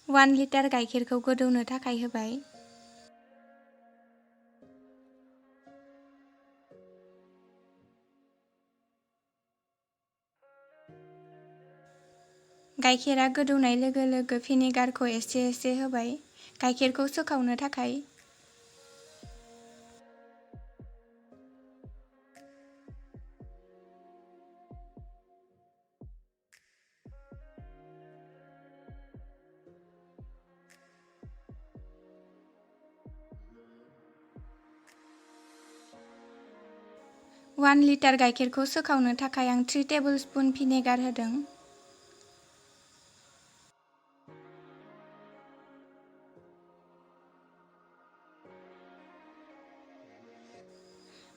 1 litre गाइखेरखौ गोदौनो थाखाय होबाय। गाइखेरा गोदौनाय लोगो लोगो भिनेगारखौ एसे एसे होबाय, गाइखेरखौ सोखावनो थाखाय। वान लिटार गाइखेरखौ सोखावनो थाखाय आं 3 टेबोलस्पुन भिनेगार होदों।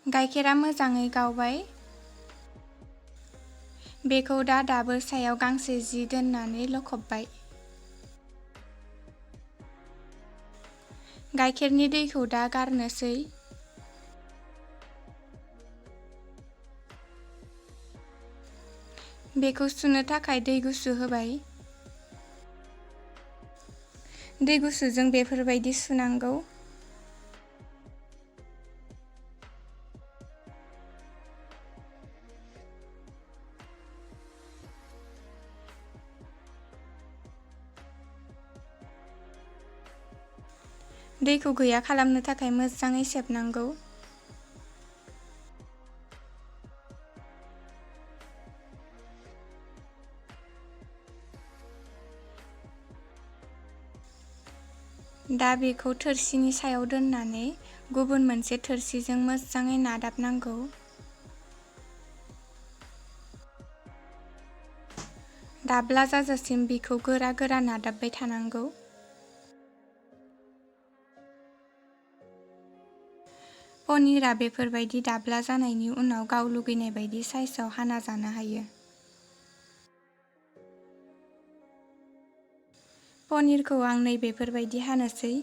गाइखेरा मोजाङै गावबाय। बेखौ दा दाबोर सायाव गांसे जि दोननानै लखबबाय। गाइखेरनि दैखौ दा गारनोसै। बेखौ सुनो थाखाय दै गुसु होबाय। दै गुसुजों बेफोरबायदि सुनांगौ। दैखौ गैया खालामनो थाखाय मोजाङै सेबनांगौ। दा बेखौ थोरसिनि सायाव दोननानै गुबुन मोनसे थोरसिजों मोजाङै नादाबनांगौ। दाब्ला जाजासिम बेखौ गोरा गोरा नादाबबाय थानांगौ। पनिरआ बेफोरबायदि दाब्ला जानायनि उनाव गाव लुगैनाय बायदि साइजआव हाना जानो हायो। पनिरखौ आं बेफोरबायदि हानोसै।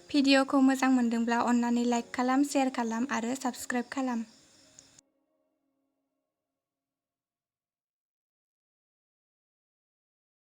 भिडिअखौ मोजां मोनदोंब्ला अन्नानै लाइक खालाम, शेयार खालाम आरो साबस्क्राइब खालाम।